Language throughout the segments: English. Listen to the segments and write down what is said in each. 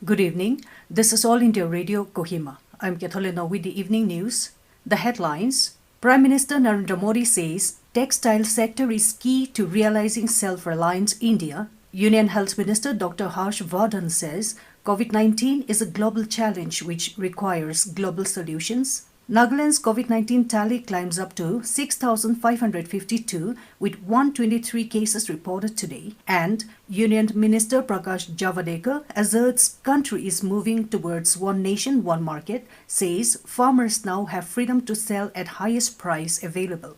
Good evening. This is All India Radio Kohima. I'm Katholina with the evening news. The headlines: Prime Minister Narendra Modi says textile sector is key to realizing self-reliant India. Union Health Minister Dr. Harsh Vardhan says COVID-19 is a global challenge which requires global solutions. Nagaland's COVID-19 tally climbs up to 6,552 with 123 cases reported today, and Union Minister Prakash Javadekar asserts country is moving towards one nation, one market, says farmers now have freedom to sell at highest price available.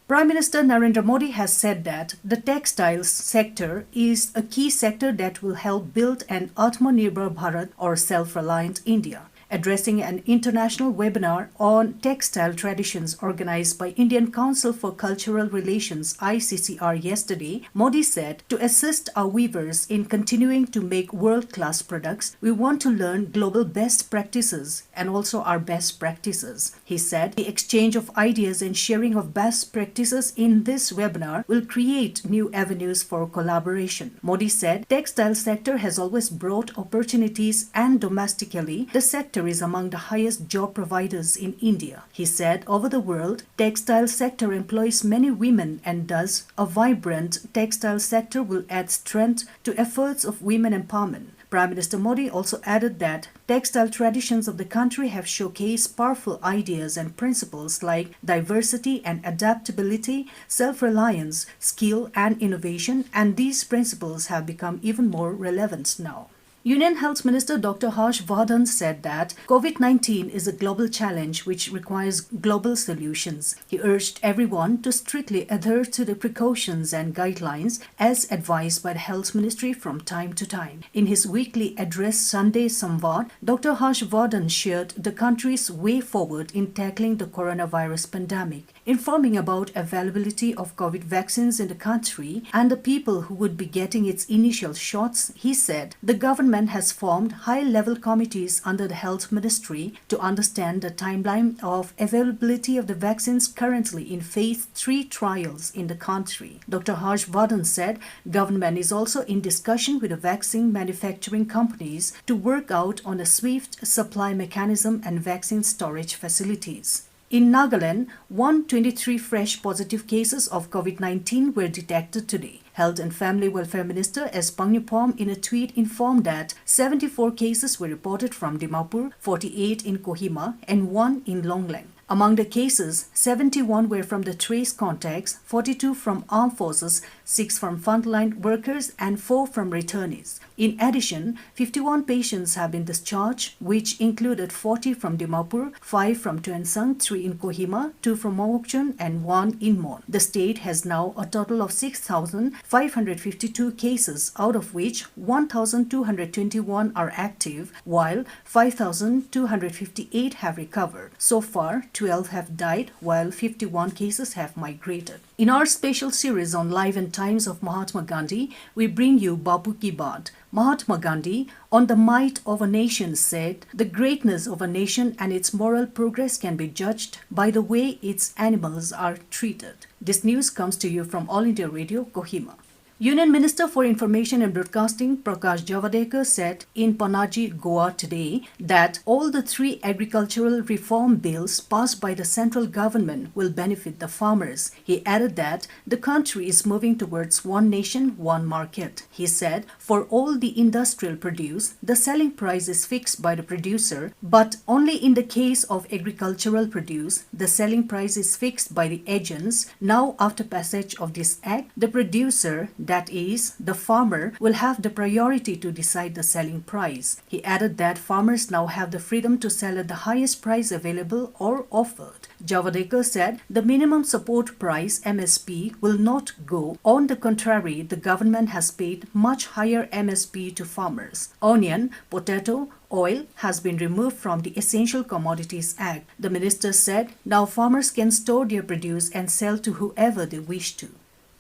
Prime Minister Narendra Modi has said that the textiles sector is a key sector that will help build an Atmanirbhar Bharat or self-reliant India. Addressing an international webinar on textile traditions organized by Indian Council for Cultural Relations ICCR yesterday, Modi said, to assist our weavers in continuing to make world-class products, we want to learn global best practices and also our best practices. He said the exchange of ideas and sharing of best practices in this webinar will create new avenues for collaboration. Modi said textile sector has always brought opportunities and domestically the sector is among the highest job providers in India. He said over the world, textile sector employs many women and thus a vibrant textile sector will add strength to efforts of women empowerment. Prime Minister Modi also added that textile traditions of the country have showcased powerful ideas and principles like diversity and adaptability, self-reliance, skill and innovation, and these principles have become even more relevant now. Union Health Minister Dr. Harsh Vardhan said that COVID-19 is a global challenge which requires global solutions. He urged everyone to strictly adhere to the precautions and guidelines as advised by the Health Ministry from time to time. In his weekly address Sunday Samvad, Dr. Harsh Vardhan shared the country's way forward in tackling the coronavirus pandemic, informing about availability of COVID vaccines in the country and the people who would be getting its initial shots. He said the government has formed high-level committees under the Health Ministry to understand the timeline of availability of the vaccines currently in phase 3 trials in the country. Dr. Harsh Vardhan said government is also in discussion with the vaccine manufacturing companies to work out on a swift supply mechanism and vaccine storage facilities. In Nagaland, 123 fresh positive cases of COVID-19 were detected today. Health and Family Welfare Minister S. Pangnupom in a tweet informed that 74 cases were reported from Dimapur, 48 in Kohima, and 1 in Longlang. Among the cases, 71 were from the trace contacts, 42 from armed forces, 6 from frontline workers, and 4 from returnees. In addition, 51 patients have been discharged, which included 40 from Dimapur, 5 from Tuensang, 3 in Kohima, 2 from Mawokchung, and 1 in Mon. The state has now a total of 6,552 cases, out of which 1,221 are active, while 5,258 have recovered. So far, 12 have died, while 51 cases have migrated. In our special series on Life and Times of Mahatma Gandhi, we bring you Bapu Ki Baat. Mahatma Gandhi, on the might of a nation, said, "The greatness of a nation and its moral progress can be judged by the way its animals are treated." This news comes to you from All India Radio, Kohima. Union Minister for Information and Broadcasting Prakash Javadekar said in Panaji, Goa today that all the 3 agricultural reform bills passed by the central government will benefit the farmers. He added that the country is moving towards one nation, one market. He said, for all the industrial produce, the selling price is fixed by the producer, but only in the case of agricultural produce, the selling price is fixed by the agents. Now, after passage of this act, the producer, that is, the farmer, will have the priority to decide the selling price. He added that farmers now have the freedom to sell at the highest price available or offered. Javadekar said the minimum support price MSP will not go. On the contrary, the government has paid much higher MSP to farmers. Onion, potato, oil has been removed from the Essential Commodities Act. The minister said now farmers can store their produce and sell to whoever they wish to.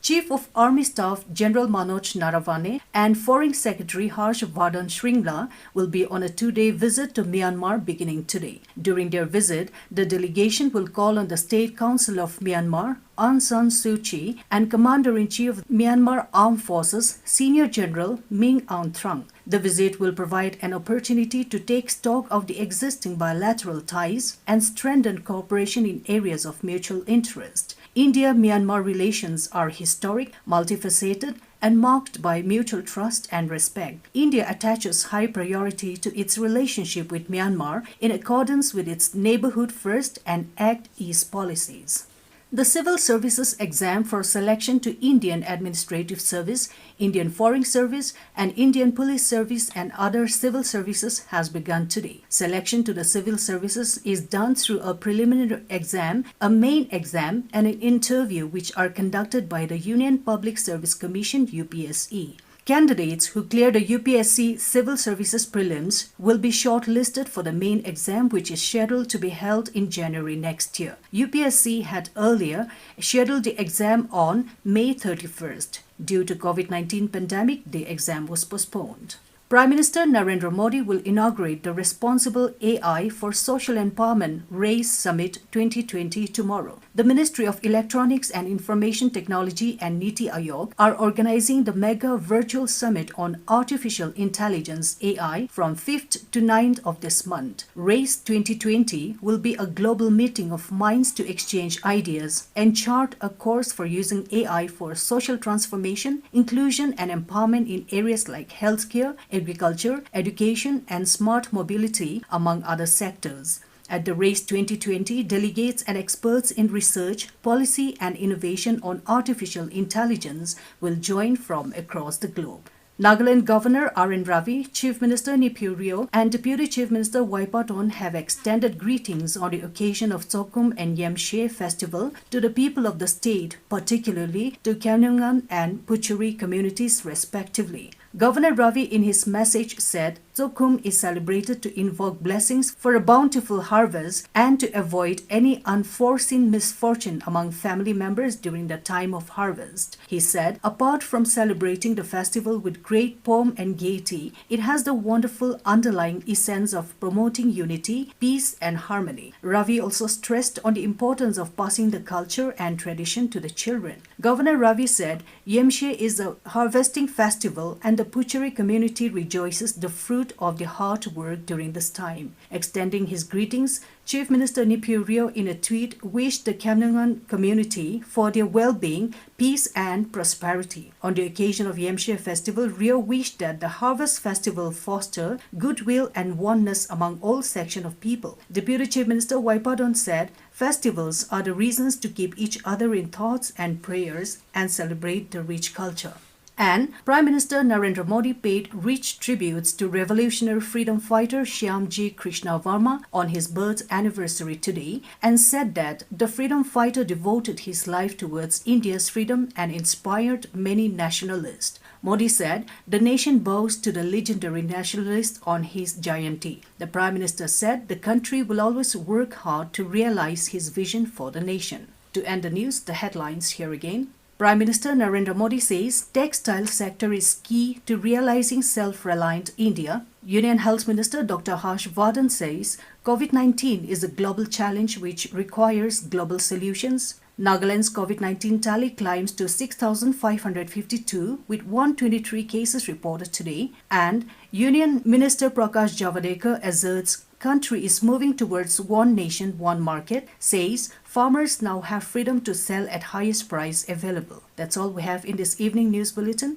Chief of Army Staff General Manoj Narawane and Foreign Secretary Harsh Vardhan Shringla will be on a 2-day visit to Myanmar beginning today. During their visit, the delegation will call on the State Council of Myanmar, Aung San Suu Kyi, and Commander-in-Chief of Myanmar Armed Forces, Senior General Min Aung Hlaing. The visit will provide an opportunity to take stock of the existing bilateral ties and strengthen cooperation in areas of mutual interest. India-Myanmar relations are historic, multifaceted, and marked by mutual trust and respect. India attaches high priority to its relationship with Myanmar in accordance with its Neighbourhood First and Act East policies. The Civil Services exam for selection to Indian Administrative Service, Indian Foreign Service, and Indian Police Service and other civil services has begun today. Selection to the civil services is done through a preliminary exam, a main exam, and an interview which are conducted by the Union Public Service Commission (UPSC). Candidates who clear the UPSC Civil Services Prelims will be shortlisted for the main exam, which is scheduled to be held in January next year. UPSC had earlier scheduled the exam on May 31st. Due to COVID-19 pandemic, the exam was postponed. Prime Minister Narendra Modi will inaugurate the Responsible AI for Social Empowerment RAISE Summit 2020 tomorrow. The Ministry of Electronics and Information Technology and Niti Aayog are organizing the mega virtual summit on artificial intelligence AI from 5th to 9th of this month. RAISE 2020 will be a global meeting of minds to exchange ideas and chart a course for using AI for social transformation, inclusion and empowerment in areas like healthcare, agriculture, education, and smart mobility, among other sectors. At the RAISE 2020, delegates and experts in research, policy, and innovation on artificial intelligence will join from across the globe. Nagaland Governor R.N. Ravi, Chief Minister Neiphiu Rio, and Deputy Chief Minister Waipaton have extended greetings on the occasion of Tsokum and Yemshe Festival to the people of the state, particularly to Kyaunungan and Puchuri communities respectively. Governor Ravi in his message said Tsokum is celebrated to invoke blessings for a bountiful harvest and to avoid any unforeseen misfortune among family members during the time of harvest. He said, apart from celebrating the festival with great pomp and gaiety, it has the wonderful underlying essence of promoting unity, peace and harmony. Ravi also stressed on the importance of passing the culture and tradition to the children. Governor Ravi said, Yemshe is a harvesting festival and the Puchuri community rejoices the fruit of the hard work during this time. Extending his greetings, Chief Minister Neiphiu Rio in a tweet wished the Kyaunungan community for their well-being, peace and prosperity. On the occasion of Yemshe Festival, Rio wished that the Harvest Festival foster goodwill and oneness among all sections of people. Deputy Chief Minister Waipaton said, festivals are the reasons to keep each other in thoughts and prayers and celebrate the rich culture. And Prime Minister Narendra Modi paid rich tributes to revolutionary freedom fighter Shyamji Krishna Varma on his birth anniversary today and said that the freedom fighter devoted his life towards India's freedom and inspired many nationalists. Modi said the nation bows to the legendary nationalist on his Jayanti. The Prime Minister said the country will always work hard to realize his vision for the nation. To end the news, the headlines here again. Prime Minister Narendra Modi says textile sector is key to realizing self-reliant India. Union Health Minister Dr. Harsh Vardhan says COVID-19 is a global challenge which requires global solutions. Nagaland's COVID-19 tally climbs to 6,552 with 123 cases reported today. And Union Minister Prakash Javadekar asserts country is moving towards one nation, one market, says farmers now have freedom to sell at highest price available. That's all we have in this evening news bulletin.